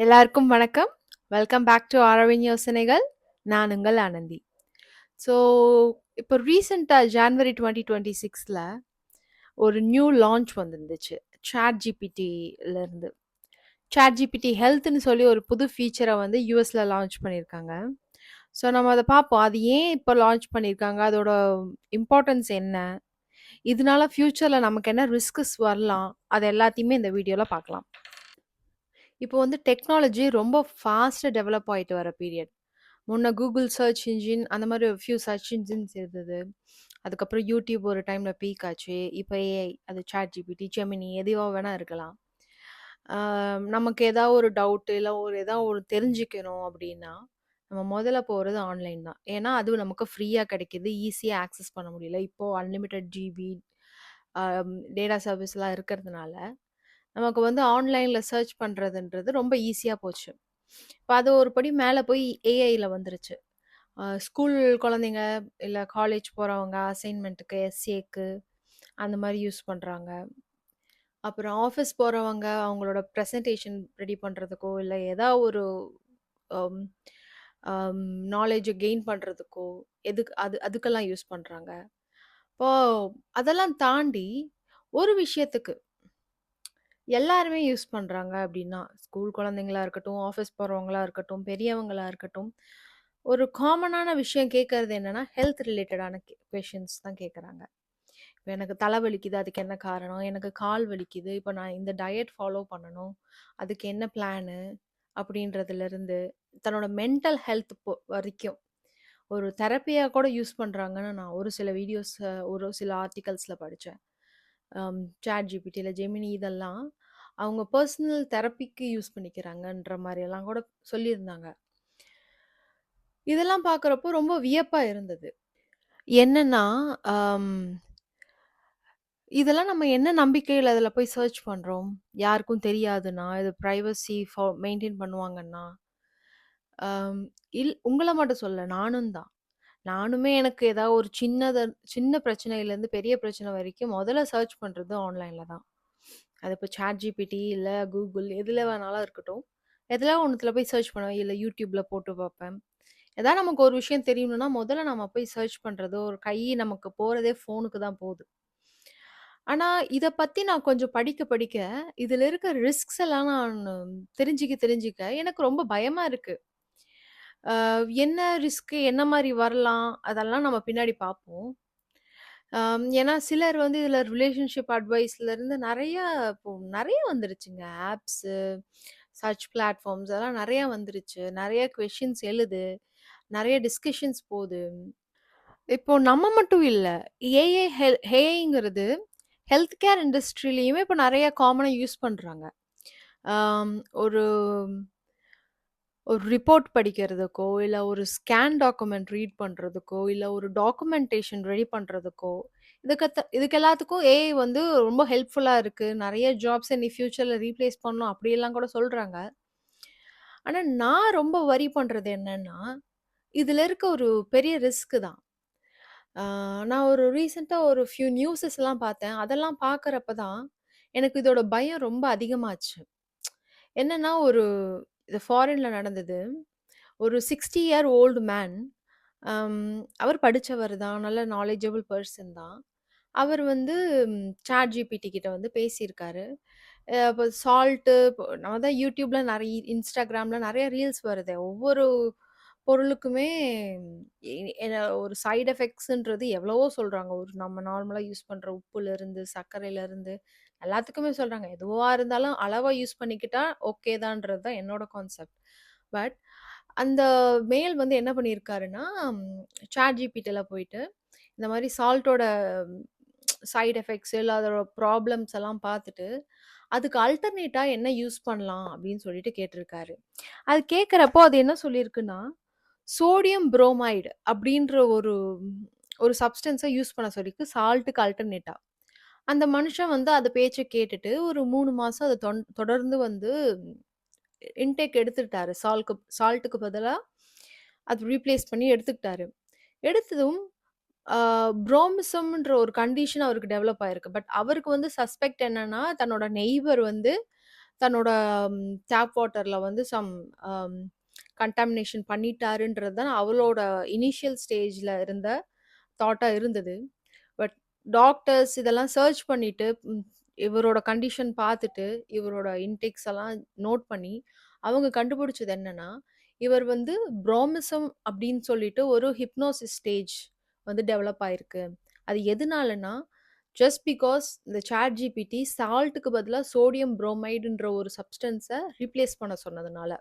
எல்லாருக்கும் வணக்கம். Welcome back to ஆரவின் யோசனைகள். நான் உங்கள் ஆனந்தி. ஸோ, இப்போ ரீசென்ட்டா ஜான்வரி 2026ல ஒரு நியூ லான்ச் வந்திருந்துச்சு. ChatGPTலருந்து. ChatGPT ஹெல்த்ன்னு சொல்லி ஒரு புது ஃபீச்சர வந்து யுஎஸ்ல லான்ச் பண்ணியிருக்காங்க. ஸோ, நம்ம அத பார்ப்போம். அது ஏன் இப்போ லான்ச் பண்ணியிருக்காங்க? அதோட இம்பார்ட்டன்ஸ் என்ன? இதனால ஃபியூச்சர்ல நமக்கு என்ன ரிஸ்க்ஸ் வரலாம்? அது எல்லாத்தையுமே இந்த வீடியோல பார்க்கலாம். இப்போ வந்து டெக்னாலஜி ரொம்ப ஃபாஸ்ட்டா டெவலப் ஆயிட்டு வர பீரியட். முன்ன கூகுள் சர்ச் இன்ஜின் அந்த மாரி ஃபியூ சர்ச் இன்ஜின்ஸ் இருந்தது. அதுக்கப்புறம் யூடியூப் ஒரு டைம்ல பீக் ஆச்சு. இப்ப ஏஐ அது ChatGPT, Gemini எதுவா வேணா இருக்கலாம். ஆ நமக்கு ஏதாவது ஒரு டவுட் இல்ல ஏதாவது ஒரு தெரிஞ்சுக்கணும் அப்படின்னா, நம்ம முதல்ல போறது ஆன்லைன் தான். ஏன்னா, அது நமக்கு ஃப்ரீயா கிடைக்குது. ஈஸியா ஆக்சஸ் பண்ண முடியல. இப்போ அன்லிமிட்டட் ஜிபி டேட்டா சர்வீஸ்லாம் இருக்கிறதுனால நமக்கு வந்து ஆன்லைன்ல சர்ச் பண்றதுன்றது ரொம்ப ஈஸியா போச்சு. இப்ப அது ஒரு படி மேல போய் ஏஐல வந்துருச்சு. ஸ்கூல் குழந்தைங்க, இல்ல காலேஜ் போறவங்க அசைன்மென்ட்க்கு, எஸ்ஏக்கு அந்த மாரி யூஸ் பண்றாங்க. அப்புறம் ஆஃபீஸ் போறவங்க அவங்களோட பிரசன்டேஷன் ரெடி பண்றதுக்கோ, இல்ல ஏதா ஒரு அம் அம் நாலேட்ஜ கெயின் பண்றதுக்கோ, அதுக்கெல்லாம் யூஸ் பண்றாங்க. இப்போ அதெல்லாம் தாண்டி ஒரு விஷயத்துக்கு எல்லாருமே யூஸ் பண்றாங்க அப்படின்னா, ஸ்கூல் குழந்தைங்களா இருக்கட்டும், ஆஃபீஸ் போறவங்களா இருக்கட்டும், பெரியவங்களா இருக்கட்டும், ஒரு காமனான விஷயம் கேட்கறது என்னன்னா, ஹெல்த் ரிலேட்டடான கொஸ்டின்ஸ் தான் கேட்கறாங்க. இப்ப எனக்கு தலை வலிக்குது, அதுக்கு என்ன காரணம்? எனக்கு கால் வலிக்குது, இப்ப நான் இந்த டயட் ஃபாலோ பண்ணணும். அதுக்கு என்ன பிளானு? அப்படின்றதுலருந்து, தன்னோட மென்டல் ஹெல்த் வரைக்கும், ஒரு தெரப்பியா கூட யூஸ் பண்றாங்கன்னு நான் ஒரு சில ஒரு சில ஆர்டிகல்ஸ்ல படிச்சேன். ChatGPTல ஜெமினி இதெல்லாம் அவங்க பர்சனல் தெரப்பிக்கு யூஸ் பண்ணிக்கிறாங்கன்ற மாரியெல்லாம் கூட சொல்லியிருந்தாங்க. இதெல்லாம் பார்க்குறப்போ ரொம்ப வியப்பா இருந்தது. என்னன்னா, அம் இதெல்லாம் நம்ம என்ன நம்பிக்கையில அதில போய் சர்ச் பண்றோம்? யாருக்கும் தெரியாதுன்னா, இது பிரைவசி மெயின்டெயின் பண்ணுவாங்கன்னா, அம் உங்கள மட்டும் சொல்லல, நானும் தான். நானுமே எனக்கு ஏதாவது ஒரு சின்ன பிரச்சனையிலேருந்து பெரிய பிரச்சனை வரைக்கும் முதல்ல சர்ச் பண்றது ஆன்லைன்ல தான். அது இப்போ ChatGPT இல்ல Google எதுல வேணாலும் இருக்கட்டும். எதுலயா ஒண்ணுத்துல போய் சர்ச் பண்ணுவேன். இல்ல YouTubeல போட்டு பார்ப்பேன். ஏதாவது நமக்கு ஒரு விஷயம் தெரியணும்னா, முதல்ல நம்ம போய் சர்ச் பண்றது, ஒரு கை நமக்கு போறதே ஃபோனுக்கு தான் போகுது. ஆனா, இத பத்தி நான் கொஞ்சம் படிக்க, இதுல இருக்க ரிஸ்க்ஸ் எல்லாம் நான் தெரிஞ்சுக்க எனக்கு ரொம்ப பயமா இருக்கு. என்ன ரிஸ்க் என்ன மாரி வரலாம்? அதெல்லாம் நம்ம பின்னாடி பார்ப்போம். ஏன்னா சிலர் வந்து இதுல ரிலேஷன்ஷிப் அட்வைஸ்லருந்து நெறைய வந்துருச்சுங்க. ஆப்ஸு, சர்ச் பிளாட்ஃபார்ம்ஸ் அதெல்லாம் நெறைய வந்துருச்சு. நெறைய கொஸ்டின்ஸ் எழுது. நெறைய டிஸ்கஷன்ஸ் போது. இப்போ நம்ம மட்டும் இல்ல. ஏஐங்கிறது ஹெல்த் கேர் இண்டஸ்ட்ரிலயுமே இப்ப நெறைய காமனா யூஸ் பண்றாங்க. ஆம் ஒரு ஒரு ரிப்போர்ட் படிக்கிறதுக்கோ, இல்ல ஒரு ஸ்கேன் டாக்குமெண்ட் ரீட் பண்றதுக்கோ, இல்ல ஒரு டாக்குமெண்டேஷன் ரெடி பண்றதுக்கோ, இதுக்கு எல்லாத்துக்கும் ஏஐ வந்து ரொம்ப ஹெல்ப்ஃபுல்லா இருக்கு. நெறைய ஜாப்ஸ இனி ஃபியூச்சர்ல ரீப்ளேஸ் பண்ணும் அப்படியெல்லாம் கூட சொல்றாங்க. ஆனா நான் ரொம்ப வொரி பண்றது என்னன்னா, இதுல இருக்க ஒரு பெரிய ரிஸ்க் தான். ஆ நான் ஒரு ரீசென்ட்டா ஒரு ஃபியூ நியூஸஸ்லாம் பார்த்தேன். அதெல்லாம் பார்க்கறப்ப தான், எனக்கு இதோட பயம் ரொம்ப அதிகமாச்சு. என்னன்னா, இது ஃபாரின்ல நடந்தது. ஒரு 60 இயர் ஓல்டு மேன். அம் அவர் படிச்சவர் தான். நல்ல நாலேட்ஜபிள் பெர்சன் தான். அவர் வந்து ChatGPT கிட்ட வந்து பேசியிருக்காரு. இப்ப சால்ட்டு நம்ம தான் YouTubeல Instagramல நெறைய ரீல்ஸ் வருதே. ஒவ்வொரு பொருளுக்குமே எ எ ஒரு சைட் எஃபெக்ட்ஸ்ன்றது எவ்வளவோ சொல்றாங்க. ஒரு நம்ம நார்மலா யூஸ் பண்ற உப்புலருந்து, சர்க்கரையிலருந்து எல்லாத்துக்குமே சொல்றாங்க. எதுவா இருந்தாலும் அளவா யூஸ் பண்ணிக்கிட்டா ஓகே தான்ன்றது தான் என்னோட கான்செப்ட். பட் அந்த மேல் வந்து என்ன பண்ணியிருக்காருன்னா, ChatGPTல போயிட்டு இந்த மாரி சால்ட்டோட சைட் எஃபெக்ட்ஸ் இல்ல அதோட ப்ராப்ளம்ஸ் எல்லாம் பார்த்துட்டு, அதுக்கு அல்டர்னேட்டா என்ன யூஸ் பண்ணலாம் அப்படின்னு சொல்லிட்டு கேட்டிருக்காரு. அது கேட்கிறப்போ அது என்ன சொல்லியிருக்குன்னா, சோடியம் புரோமைடு அப்படின்ற ஒரு சப்ஸ்டன்ஸ யூஸ் பண்ண சொல்லிருக்கு சால்ட்டுக்கு அல்டர்னேட்டா. அந்த மனுஷன் வந்து அது பேச்ச கேட்டுட்டு ஒரு 3 மாசம் அத தொடர்ந்து வந்து இன்டேக் எடுத்துக்கிட்டாரு. சால்ட்டுக்கு பதிலா அது ரீப்ளேஸ் பண்ணி எடுத்துக்கிட்டாரு. எடுத்ததும் ஆ புரோமிசம்ன்ற ஒரு கண்டிஷன் அவருக்கு டெவலப் ஆயிருக்கு. பட் அவருக்கு வந்து சஸ்பெக்ட் என்னன்னா, தன்னோட நெய்பர் வந்து தன்னோட டேப் வாட்டர்ல வந்து அம் கன்டாமினேஷன் பண்ணிட்டாருன்றது தான் அவளோட இனிஷியல் ஸ்டேஜ்ல இருந்த தாட்டா இருந்தது. பட் டாக்டர்ஸ் இதெல்லாம் சர்ச் பண்ணிட்டு, இவரோட கண்டிஷன் பார்த்துட்டு, இவரோட இன்டேக்ஸ் எல்லாம் நோட் பண்ணி, அவங்க கண்டுபிடிச்சது என்னன்னா, இவர் வந்து ப்ரோமிசம் அப்படின்னு சொல்லிட்டு ஒரு ஹிப்னோசிஸ் ஸ்டேஜ் வந்து டெவலப் ஆயிருக்கு. அது எதுனாலன்னா, ஜஸ்ட் பிகாஸ் இந்த ChatGPT சால்ட்டுக்கு பதிலா சோடியம் புரோமைடுன்ற ஒரு சப்ஸ்டன்ஸ ரீப்ளேஸ் பண்ண சொன்னதுனால.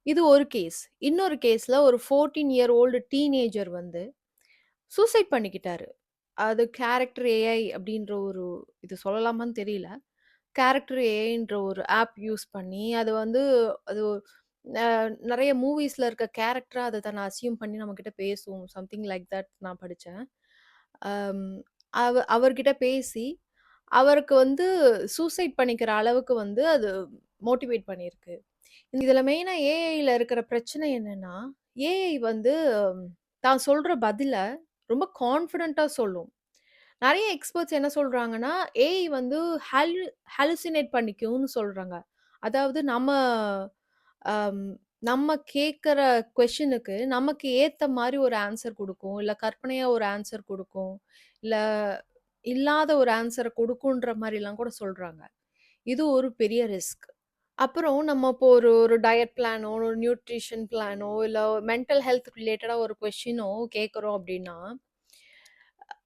இது ஒரு கேஸ். இன்னொரு கேஸ்ல ஒரு 14 இயர் ஓல்டு டீனேஜர் வந்து சூசைட் பண்ணிக்கிட்டாரு. அது கேரக்டர் ஏஐ அப்படின்ற ஒரு இது சொல்லலாமான்னு தெரியல. கேரக்டர் ஏஐன்ற ஒரு ஆப் யூஸ் பண்ணி, அது வந்து அது அ நெறைய மூவிஸ்ல இருக்க கேரக்டரா அத தன்னை அஸ்யூம் பண்ணி நம்மகிட்ட பேசும். சம்திங் லைக் தட் நான் படிச்சேன். அம் அவர்கிட்ட பேசி, அவருக்கு வந்து சூசைட் பண்ணிக்கிற அளவுக்கு வந்து அது மோட்டிவேட் பண்ணியிருக்கு. இதுல மெயினா ஏஐல இருக்கிற பிரச்சனை என்னன்னா, ஏஐ வந்து தான் சொல்ற பதில ரொம்ப கான்ஃபிடென்ட்டா சொல்லும். நெறைய எக்ஸ்பெர்ட்ஸ் என்ன சொல்றாங்கன்னா, ஏஐ வந்து ஹாலு ஹாலுசினேட் பண்ணிக்கும்னு சொல்றாங்க. அதாவது அம் நம்ம கேட்கிற கொஸ்டினுக்கு நமக்கு ஏத்த மாரி ஒரு ஆன்சர் குடுக்கும். இல்ல கற்பனையா ஒரு ஆன்சர் குடுக்கும். இல்ல இல்லாத ஒரு ஆன்சர குடுக்குன்ற மாரிலாம் கூட சொல்றாங்க. இது ஒரு பெரிய ரிஸ்க். அப்புறம் நம்ம இப்போ ஒரு ஒரு டயட் பிளானோ, ஒரு நியூட்ரிஷன் பிளானோ, இல்ல மென்டல் ஹெல்த் ரிலேட்டடா ஒரு கொஸ்டினோ கேட்குறோம் அப்டின்னா,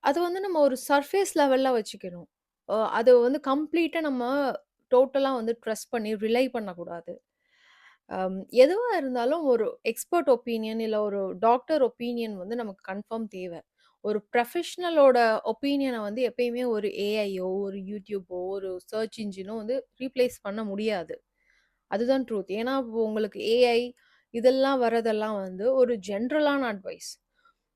அது வந்து நம்ம ஒரு சர்ஃபேஸ் லெவல்ல வச்சுக்கணும். அது வந்து கம்ப்ளீட்டா நம்ம டோட்டலா வந்து ட்ரஸ்ட் பண்ணி ரிலை பண்ணக்கூடாது. எதுவா இருந்தாலும் ஒரு எக்ஸ்பர்ட் ஒப்பீனியன் இல்ல ஒரு டாக்டர் ஒப்பீனியன் வந்து நமக்கு கன்ஃபார்ம் தேவ. ஒரு ப்ரொஃபஷனலோட ஒப்பீனியன வந்து எப்பயுமே ஒரு ஏஐயோ, ஒரு யூடியூபோ, ஒரு சர்ச் இன்ஜினோ வந்து ரீப்ளேஸ் பண்ண முடியாது. அதுதான் ட்ரூத். ஏன்னா, இப்போ உங்களுக்கு ஏஐ இதெல்லாம் வரதெல்லாம் வந்து ஒரு ஜென்ரலான அட்வைஸ்.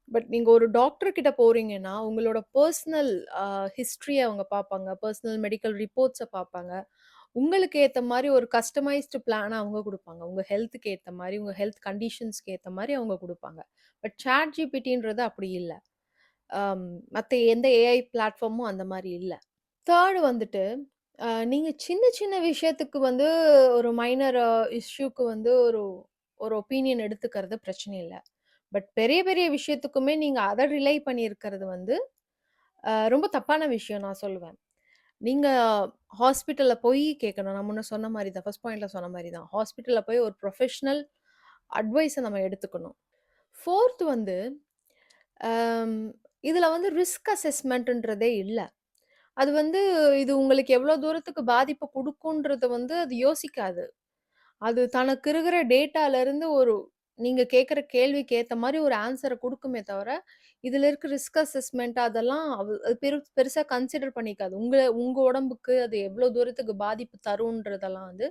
பட் நீங்க ஒரு டாக்டர் கிட்ட போறீங்கன்னா, உங்களோட பெர்சனல் ஹிஸ்டரிய அவங்க பார்ப்பாங்க. பெர்சனல் மெடிக்கல் ரிப்போர்ட்ஸ பார்ப்பாங்க. உங்களுக்கு ஏத்த மாரி ஒரு கஸ்டமைஸ்டு பிளான அவங்க குடுப்பாங்க. உங்க ஹெல்த்துக்கு ஏத்த மாரி, உங்க ஹெல்த் கண்டிஷன்ஸ்க்கு ஏத்த மாரி அவங்க குடுப்பாங்க. பட் ChatGPTன்றது அப்படி இல்ல. அம் மத்த எந்த ஏஐ பிளாட்ஃபார்மும் அந்த மாரி இல்ல. 3 வந்துட்டு, நீங்க சின்ன சின்ன விஷயத்துக்கு வந்து ஒரு மைனர் இஷ்யூக்கு வந்து ஒரு ஒரு ஒப்பீனியன் எடுத்துக்கிறது பிரச்சனை இல்ல. பட் பெரிய பெரிய விஷயத்துக்குமே நீங்க அத ரிலை பண்ணியிருக்கிறது வந்து, ரொம்ப தப்பான விஷயம் நான் சொல்லுவேன். நீங்க ஹாஸ்பிட்டல்ல போய் கேட்கணும். நான் முன்ன சொன்ன மாரி தான். ஃபர்ஸ்ட் பாயிண்ட்ல சொன்ன மாரி தான். ஹாஸ்பிட்டல்ல போய் ஒரு ப்ரொஃபஷனல் அட்வைஸ நம்ம எடுத்துக்கணும். 4த் வந்து, அம் இதுல வந்து ரிஸ்க் அசஸ்மென்ட்ன்றதே இல்ல. அது வந்து இது உங்களுக்கு எவ்வளோ தூரத்துக்கு பாதிப்பு குடுக்குன்றத வந்து அது யோசிக்காது. அது தனக்கு இருக்கிற டேட்டாலருந்து ஒரு நீங்க கேட்கிற கேள்விக்கு ஏத்த மாரி ஒரு ஆன்ஸர குடுக்குமே தவிர, இதுல இருக்க ரிஸ்க் அசஸ்மென்ட் அதெல்லாம் அது பெருசா கன்சிடர் பண்ணிக்காது. உங்க உடம்புக்கு அது எவ்வளோ தூரத்துக்கு பாதிப்பு தரும்ன்றதெல்லாம் வந்து,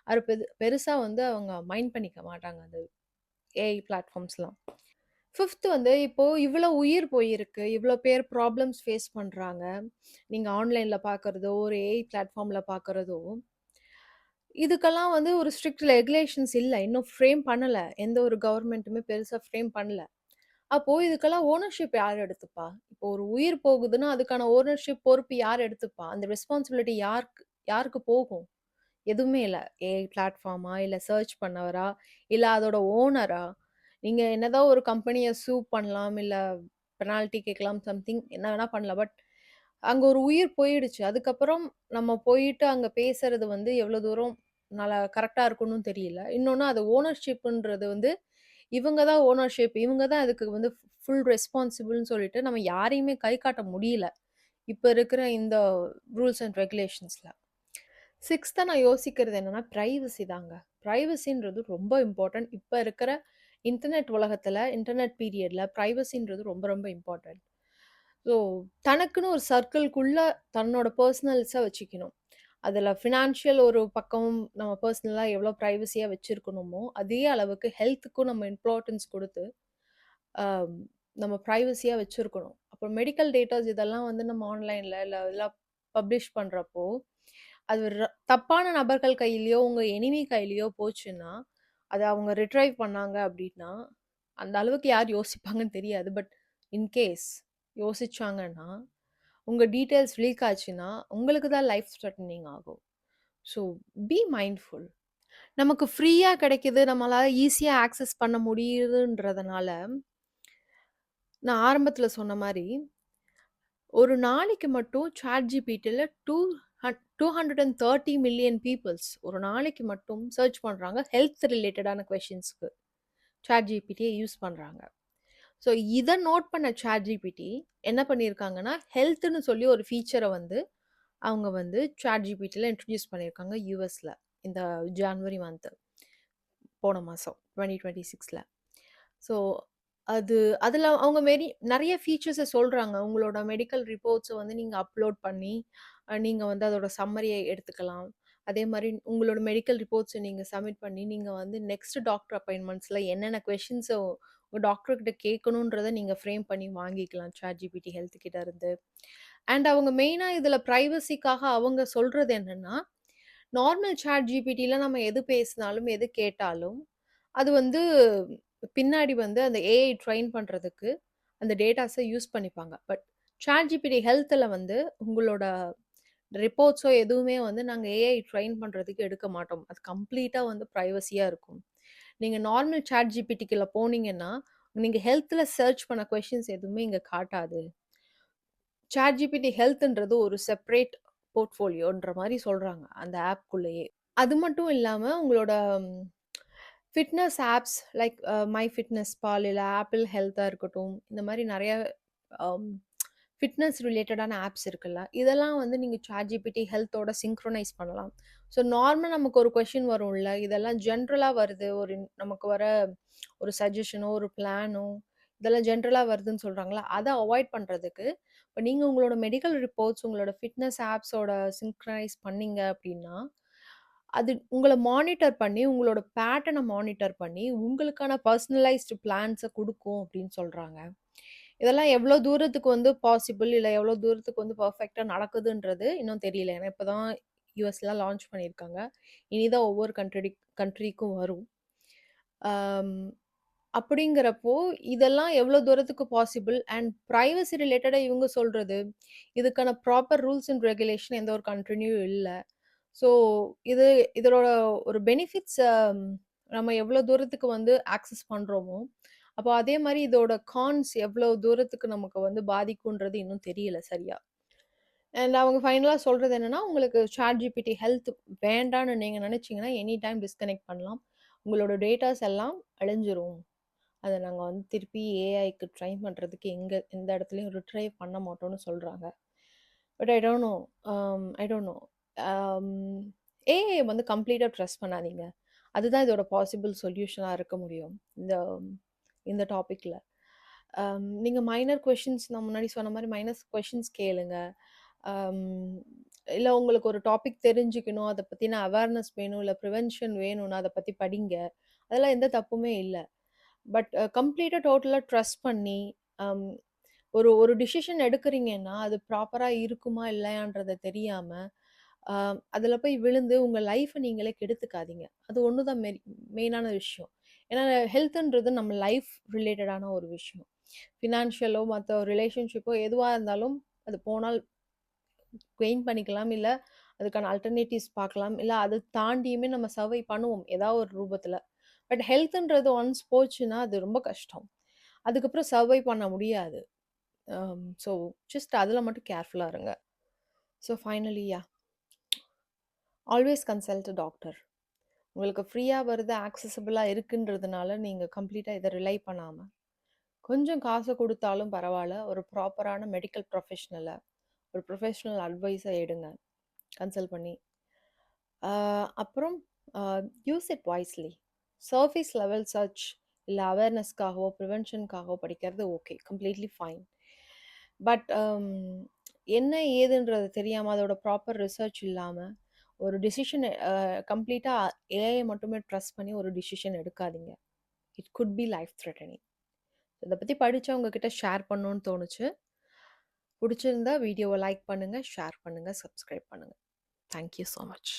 அது பெருசா வந்து அவங்க மைண்ட் பண்ணிக்க மாட்டாங்க. அந்த ஏஐ பிளாட்ஃபார்ம்ஸ்லாம். 5த் வந்து இப்போ இவ்வளோ உயிர் போயிருக்கு. இவ்வளோ பேர் ப்ராப்ளம்ஸ் ஃபேஸ் பண்றாங்க. நீங்க ஆன்லைன்ல பார்க்குறதோ, ஒரு ஏஐ பிளாட்ஃபார்ம்ல பார்க்குறதோ, இதுக்கெல்லாம் வந்து ஒரு ஸ்ட்ரிக்ட் ரெகுலேஷன்ஸ் இல்ல. இன்னும் ஃப்ரேம் பண்ணல. எந்த ஒரு கவர்மெண்ட்டுமே பெருசா ஃப்ரேம் பண்ணல. அப்போ இதுக்கெல்லாம் ஓனர்ஷிப் யார் எடுத்துப்பா? இப்போ ஒரு உயிர் போகுதுன்னா, அதுக்கான ஓனர்ஷிப் பொறுப்பு யார் எடுத்துப்பா? அந்த ரெஸ்பான்சிபிலிட்டி யாருக்கு யாருக்கு போகும்? எதுவுமே இல்ல. ஏஐ பிளாட்ஃபார்மா? இல்ல சர்ச் பண்ணவரா? இல்ல அதோட ஓனரா? நீங்க என்னதான் ஒரு கம்பெனிய சூ பண்ணலாம். இல்ல பெனால்டி கேட்கலாம். சம்திங் என்ன வேணா பண்ணலாம். பட் அங்க ஒரு உயிர் போயிடுச்சு. அதுக்கப்புறம் நம்ம போயிட்டு அங்க பேசுறது வந்து எவ்வளோ தூரம் கரெக்ட்டா இருக்கும்னு தெரியல. இன்னொன்னு அது ஓனர்ஷிப்ன்றது வந்து இவங்க தான் ஓனர்ஷிப். இவங்க தான் அதுக்கு வந்து ஃபுல் ரெஸ்பான்சிபிள்ன்னு சொல்லிட்டு நம்ம யாரையுமே கை காட்ட முடியல. இப்ப இருக்கிற இந்த ரூல்ஸ் அண்ட் ரெகுலேஷன்ஸ்ல. 6த்தா நான் யோசிக்கிறது என்னன்னா, பிரைவசி தாங்க. பிரைவசின்றது ரொம்ப இம்பார்ட்டன்ட். இப்ப இருக்கிற இன்டர்நெட் உலகத்துல, இன்டர்நெட் பீரியட்ல பிரைவசின்றது ரொம்ப ரொம்ப இம்பார்ட்டன்ட். ஸோ, தனக்குன்னு ஒரு சர்க்கிள்குள்ள தன்னோட பெர்சனல்ஸ வச்சுக்கணும். அதுல ஃபினான்ஷியல் ஒரு பக்கம் நம்ம பெர்சனலா எவ்வளோ பிரைவசியா வச்சிருக்கணுமோ, அதே அளவுக்கு ஹெல்த்துக்கும் நம்ம இம்பார்ட்டன்ஸ் குடுத்து, அ நம்ம பிரைவசியா வச்சிருக்கணும். அப்புறம் மெடிக்கல் டேட்டாஸ் இதெல்லாம் வந்து நம்ம ஆன்லைன்ல இல்ல இதெல்லாம் பப்ளிஷ் பண்றப்போ, அது தப்பான நபர்கள் கையிலயோ, உங்க எனிமி கையிலயோ போச்சுன்னா, அத அவங்க ரிட்ரைவ் பண்ணாங்க அப்டின்னா, அந்த அளவுக்கு யார் யோசிப்பாங்கன்னு தெரியாது. பட் இன்கேஸ் யோசிச்சாங்கன்னா, உங்க டீட்டெயில்ஸ் லீக் ஆச்சுன்னா, உங்களுக்கு தான் லைஃப் த்ரெட்டனிங் ஆகும். So B mindful. நமக்கு ஃப்ரீயா கிடைக்குது, நம்மளால ஈஸியா ஆக்சஸ் பண்ண முடியுதுன்றதுனால, நான் ஆரம்பத்தில சொன்ன மாரி, ஒரு நாளைக்கு மட்டும் ChatGPTல 230 மில்லியன் பீப்பிள்ஸ் ஒரு நாளைக்கு மட்டும் சர்ச் பண்றாங்க. ஹெல்த் ரிலேட்டடான கொஸ்டின்ஸ்க்கு. ChatGPTய யூஸ் பண்றாங்க. ஸோ இத நோட் பண்ண ChatGPT என்ன பண்ணியிருக்காங்கன்னா, ஹெல்த்ன்னு சொல்லி ஒரு ஃபீச்சர வந்து அவங்க வந்து ChatGPTல இன்ட்ரோடியூஸ் பண்ணியிருக்காங்க யுஎஸ்ல. இந்த ஜான்வரி மந்த். போன மாசம் 2026ல. ஸோ அது அதில அவங்க நெறைய ஃபீச்சர்ஸ சொல்றாங்க. உங்களோட மெடிக்கல் ரிப்போர்ட்ஸ வந்து நீங்க அப்லோட் பண்ணி, நீங்க வந்து அதோட சம்மரிய எடுத்துக்கலாம். அதே மாரி உங்களோட மெடிக்கல் ரிப்போர்ட்ஸ நீங்க சப்மிட் பண்ணி, நீங்க வந்து நெக்ஸ்ட் டாக்டர் அப்பாயின்ட்மென்ட்ஸ்ல என்னென்ன கொஸ்டின்ஸ உங்க டாக்டர் கிட்ட கேட்கணுன்றத நீங்க ஃப்ரேம் பண்ணி வாங்கிக்கலாம் ChatGPT ஹெல்த் கிட்ட இருந்து. அண்ட் அவங்க மெயினா இதில பிரைவசிக்காக அவங்க சொல்றது என்னன்னா, நார்மல் ChatGPTல நம்ம எது பேசினாலும், எது கேட்டாலும், அது வந்து பின்னாடி வந்து அந்த ஏஐ ட்ரெயின் பண்றதுக்கு அந்த டேட்டாஸ யூஸ் பண்ணிப்பாங்க. பட் ChatGPT ஹெல்த்ல வந்து உங்களோட ரிப்போர்ட்ஸோ எதுவுமே வந்து நாங்க ஏஐ ட்ரெயின் பண்றதுக்கு எடுக்க மாட்டோம். அது கம்ப்ளீட்டா வந்து பிரைவசியா இருக்கும். நீங்க நார்மல் ChatGPTக்குள்ள போனீங்கன்னா, நீங்க ஹெல்த்ல சர்ச் பண்ண கொஸ்டின்ஸ் எதுவுமே இங்க காட்டாது. ChatGPT ஹெல்த்ன்றது ஒரு செப்பரேட் போர்ட்ஃபோலியோன்ற மாரி சொல்றாங்க, அந்த ஆப்க்குள்ளயே. அது மட்டும் இல்லாம உங்களோட fitness apps like my fitness pal இல்ல ஆப்பிள் ஹெல்த்தா இருக்கட்டும். இந்த மாரி நெறைய அம் ஃபிட்னஸ் ரிலேட்டடான ஆப்ஸ் இருக்குல்ல. இதெல்லாம் வந்து நீங்க ChatGPT ஹெல்த்தோட சிங்க்ரோனைஸ் பண்ணலாம். ஸோ நார்மலா நமக்கு ஒரு கொஸ்டின் வரும்ல. இதெல்லாம் ஜென்ரலா வருது. நமக்கு வர ஒரு சஜஷனோ, ஒரு பிளானோ இதெல்லாம் ஜென்ரலா வருதுன்னு சொல்றாங்கல்ல. அத அவாய்ட் பண்றதுக்கு, இப்ப நீங்க உங்களோட மெடிக்கல் ரிப்போர்ட்ஸ், உங்களோட ஃபிட்னஸ் ஆப்ஸோட சிங்க்ரனைஸ் பண்ணீங்க அப்டின்னா, அது உங்கள மானிட்டர் பண்ணி, உங்களோட பேட்டர்ன மானிட்டர் பண்ணி, உங்களுக்கான பெர்சனலைஸ்டு பிளான்ஸ குடுக்கும் அப்டின்னு சொல்றாங்க. இதெல்லாம் எவ்ளோ தூரத்துக்கு வந்து பாசிபிள் இல்ல எவ்ளோ தூரத்துக்கு வந்து பெர்ஃபெக்ட்டா நடக்குதுன்றது இன்னும் தெரியல. ஏன்னா இப்ப தான் யுஎஸ்ல லான்ச் பண்ணியிருக்காங்க. இனி தான் ஒவ்வொரு கண்ட்ரிக்கும் வரும். அம் அப்படிங்கிறப்போ, இதெல்லாம் எவ்வளோ தூரத்துக்கு பாசிபிள் அண்ட் பிரைவசி ரிலேட்டடா இவங்க சொல்றது, இதுக்கான ப்ராப்பர் ரூல்ஸ் அண்ட் ரெகுலேஷன் எந்த ஒரு கண்ட்ரிலயும் இல்ல. ஸோ, இது இதோட ஒரு பெனிஃபிட்ஸ் நம்ம எவ்வளோ தூரத்துக்கு வந்து ஆக்சஸ் பண்றோமோ, அப்போ அதே மாரி இதோட கான்ஸ் எவ்வளோ தூரத்துக்கு நமக்கு வந்து பாதிக்குன்றது இன்னும் தெரியல சரியா. அண்ட் அவங்க ஃபைனலா சொல்றது என்னன்னா, உங்களுக்கு ChatGPT ஹெல்த் வேண்டான்னு நீங்க நினைச்சீங்கன்னா, எனி டைம் டிஸ்கனெக்ட் பண்ணலாம். உங்களோட டேட்டாஸ் எல்லாம் அழிஞ்சிரும். அத நாங்க வந்து திருப்பி ஏஐக்கு ட்ரெயின் பண்றதுக்கு எந்த இடத்துலயும் ரிட்ரைவ் பண்ண மாட்டோம்னு சொல்றாங்க. But I don't know. I don't know. Um AI வந்து கம்ப்ளீட்டா ட்ரஸ்ட் பண்ணாதீங்க. அதுதான் இதோட பாசிபிள் சொல்யூஷனா இருக்க முடியும். இந்த இந்த டாபிக்ல. நீங்க மைனர் கொஸ்டின்ஸ் நான் முன்னாடி சொன்ன மாரி மைனஸ் கொஸ்டின்ஸ் கேளுங்க. அம் இல்ல உங்களுக்கு ஒரு டாபிக் தெரிஞ்சுக்கணும், அத பத்தின அவேர்னஸ் வேணும், இல்ல பிரிவென்ஷன் வேணும்னா அத பத்தி படிங்க. அதெல்லாம் எந்த தப்புமே இல்ல. பட் கம்ப்ளீட்டா டோட்டலா ட்ரஸ்ட் பண்ணி, அம் ஒரு ஒரு டிசிஷன் எடுக்குறீங்கன்னா, அது ப்ராப்பரா இருக்குமா? இல்லையான்றத தெரியாம, அ அதுல போய் விழுந்து உங்க லைஃப நீங்களே கெடுத்துக்காதீங்க. அது ஒண்ணு தான் மெயினான விஷயம். ஏன்னா ஹெல்த்ன்றது நம்ம லைஃப் ரிலேட்டடான ஒரு விஷயம். ஃபினான்ஷியலோ, மத்த ரிலேஷன்ஷிப்போ எதுவா இருந்தாலும் அது போனால் கெயின் பண்ணிக்கலாம். இல்ல அதுக்கான அல்டர்னேட்டிவ்ஸ் பார்க்கலாம். இல்ல அத தாண்டியுமே நம்ம சர்வை பண்ணுவோம். ஏதாவது ஒரு ரூபத்துல. பட் ஹெல்த்ன்றது ஒன்ஸ் போச்சுன்னா, அது ரொம்ப கஷ்டம். அதுக்கப்புறம் சர்வை பண்ண முடியாது. ஸோ ஜஸ்ட் அதுல மட்டும் கேர்ஃபுல்லா இருங்க. ஸோ ஃபைனலி ஆல்வேஸ் கன்சல்ட் அ டாக்டர். உங்களுக்கு ஃப்ரீயா வருது, ஆக்சஸபிளா இருக்குன்றதுனால நீங்க கம்ப்ளீட்டா இத ரிலை பண்ணாம, கொஞ்சம் காசு குடுத்தாலும் பரவால்ல. ஒரு ப்ராப்பரான மெடிக்கல் ஒரு ப்ரொஃபஷனல் அட்வைஸ எடுங்க. கன்சல்ட் பண்ணி. ஆ அப்புறம் அ use it wisely. Surface level search இல்ல அவேர்னஸ்க்காகவோ, பிரிவென்ஷன்க்காகவோ படிக்கிறது ஓகே. Completely fine. பட் என்ன ஏதுன்றது தெரியாம, அதோட ப்ராப்பர் ரிசர்ச் இல்லாம, ஒரு டிசிஷன் கம்ப்ளீட்டா ஏஐ மட்டுமே ட்ரஸ்ட் பண்ணி ஒரு டிசிஷன் எடுக்காதீங்க. It could be life threatening. இத பத்தி படிச்சு உங்ககிட்ட ஷேர் பண்ணணும்னு தோணுச்சு. புடிச்சிருந்தா வீடியோவ லைக் பண்ணுங்க, ஷேர் பண்ணுங்க, சப்ஸ்கிரைப் பண்ணுங்க. Thank you so much.